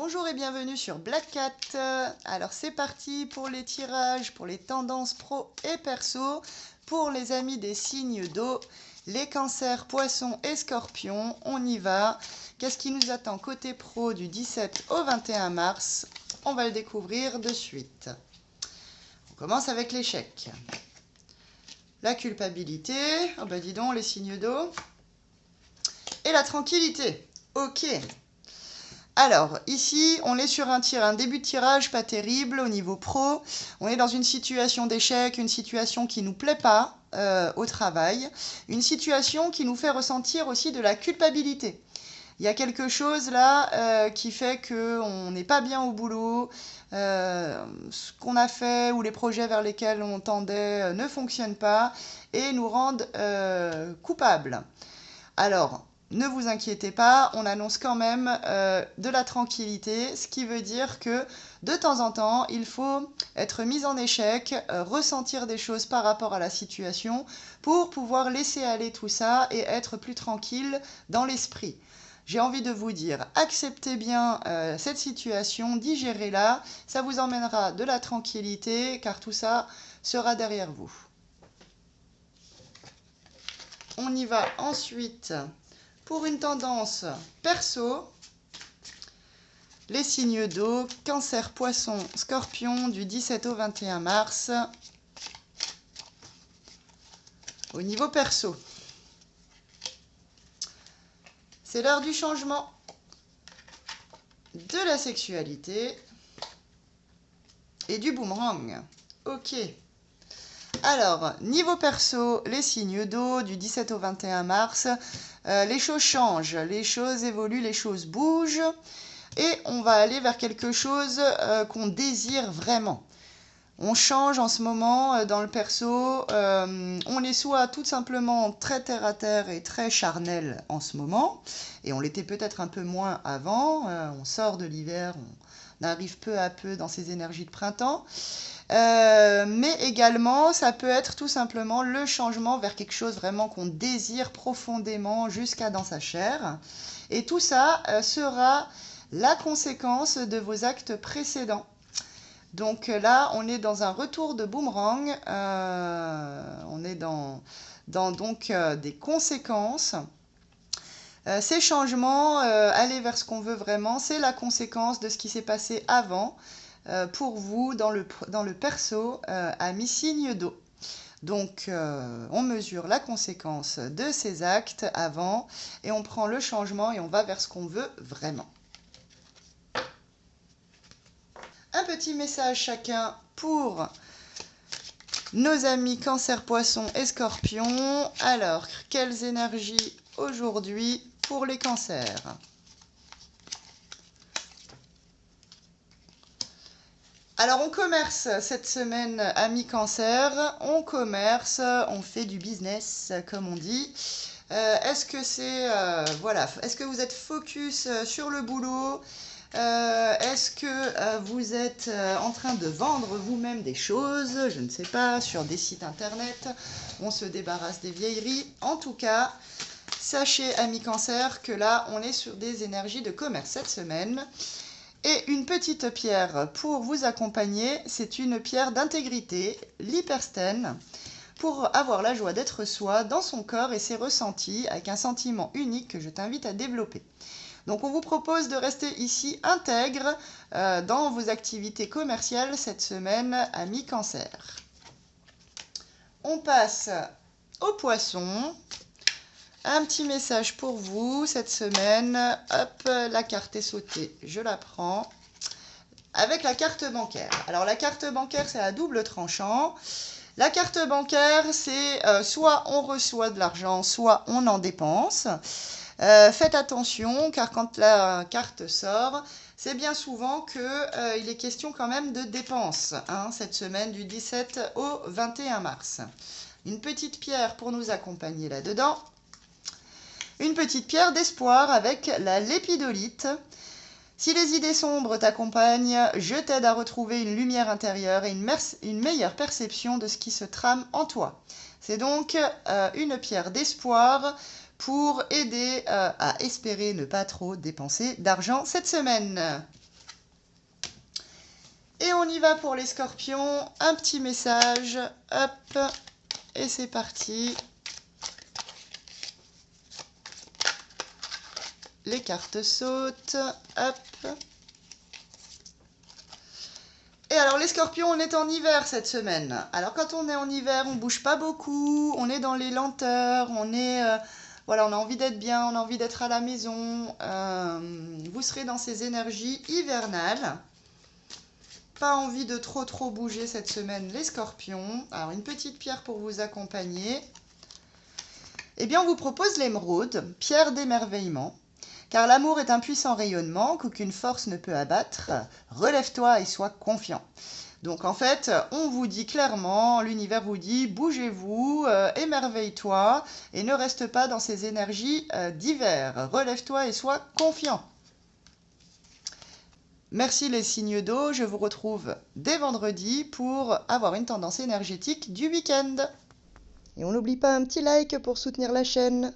Bonjour et bienvenue sur Black Cat. Alors c'est parti pour les tirages, pour les tendances pro et perso, pour les amis des signes d'eau, les cancers, poissons et scorpions. On y va. Qu'est-ce qui nous attend côté pro du 17 au 21 mars? On va le découvrir de suite. On commence avec l'échec. La culpabilité, oh bah dis donc les signes d'eau. Et la tranquillité. Ok. Alors, ici, on est sur un début de tirage pas terrible au niveau pro. On est dans une situation d'échec, une situation qui ne nous plaît pas au travail, une situation qui nous fait ressentir aussi de la culpabilité. Il y a quelque chose là qui fait qu'on n'est pas bien au boulot, ce qu'on a fait ou les projets vers lesquels on tendait ne fonctionnent pas et nous rendent coupables. Alors, ne vous inquiétez pas, on annonce quand même de la tranquillité, ce qui veut dire que de temps en temps, il faut être mis en échec, ressentir des choses par rapport à la situation pour pouvoir laisser aller tout ça et être plus tranquille dans l'esprit. J'ai envie de vous dire, acceptez bien cette situation, digérez-la, ça vous emmènera de la tranquillité car tout ça sera derrière vous. On y va ensuite. Pour une tendance perso, les signes d'eau, cancer, poisson, scorpion du 17 au 21 mars. Au niveau perso, c'est l'heure du changement, de la sexualité et du boomerang. Ok. Alors, niveau perso, les signes d'eau du 17 au 21 mars, les choses changent, les choses évoluent, les choses bougent et on va aller vers quelque chose qu'on désire vraiment. On change en ce moment dans le perso, on est soit tout simplement très terre à terre et très charnel en ce moment, et on l'était peut-être un peu moins avant, on sort de l'hiver, on arrive peu à peu dans ces énergies de printemps. Mais également, ça peut être tout simplement le changement vers quelque chose vraiment qu'on désire profondément jusqu'à dans sa chair. Et tout ça sera la conséquence de vos actes précédents. Donc là, on est dans un retour de boomerang, on est dans donc des conséquences. Ces changements, aller vers ce qu'on veut vraiment, c'est la conséquence de ce qui s'est passé avant. Pour vous dans le perso à mi-signe d'eau. Donc on mesure la conséquence de ces actes avant et on prend le changement et on va vers ce qu'on veut vraiment. Un petit message chacun pour nos amis cancer, poisson et scorpion. Alors, quelles énergies aujourd'hui pour les cancers ? Alors, on commerce cette semaine, amis cancer, on commerce, on fait du business, comme on dit. Est-ce que c'est, voilà, est-ce que vous êtes focus sur le boulot? Est-ce que vous êtes en train de vendre vous-même des choses? Je ne sais pas, sur des sites internet, on se débarrasse des vieilleries. En tout cas, sachez, amis cancer, que là, on est sur des énergies de commerce cette semaine. Et une petite pierre pour vous accompagner, c'est une pierre d'intégrité, l'hyperstène, pour avoir la joie d'être soi dans son corps et ses ressentis, avec un sentiment unique que je t'invite à développer. Donc on vous propose de rester ici intègre dans vos activités commerciales cette semaine, amis cancer. On passe aux poissons. Un petit message pour vous cette semaine. Hop, la carte est sautée, je la prends. Avec la carte bancaire. Alors la carte bancaire, c'est à double tranchant. La carte bancaire, c'est soit on reçoit de l'argent, soit on en dépense. Faites attention, car quand la carte sort, c'est bien souvent qu'il est question quand même de dépenses, cette semaine du 17 au 21 mars. Une petite pierre pour nous accompagner là-dedans. Une petite pierre d'espoir avec la lépidolite. Si les idées sombres t'accompagnent, je t'aide à retrouver une lumière intérieure et une meilleure perception de ce qui se trame en toi. C'est donc une pierre d'espoir pour aider à espérer ne pas trop dépenser d'argent cette semaine. Et on y va pour les scorpions. Un petit message. Hop. Et c'est parti. Les cartes sautent. Hop. Et alors les scorpions, on est en hiver cette semaine. Alors quand on est en hiver, on bouge pas beaucoup, on est dans les lenteurs, voilà, on a envie d'être bien, on a envie d'être à la maison. Vous serez dans ces énergies hivernales. Pas envie de trop bouger cette semaine les scorpions. Alors une petite pierre pour vous accompagner. Eh bien on vous propose l'émeraude, pierre d'émerveillement. Car l'amour est un puissant rayonnement qu'aucune force ne peut abattre. Relève-toi et sois confiant. Donc en fait, on vous dit clairement, l'univers vous dit, bougez-vous, émerveille-toi et ne reste pas dans ces énergies d'hiver. Relève-toi et sois confiant. Merci les signes d'eau, je vous retrouve dès vendredi pour avoir une tendance énergétique du week-end. Et on n'oublie pas un petit like pour soutenir la chaîne.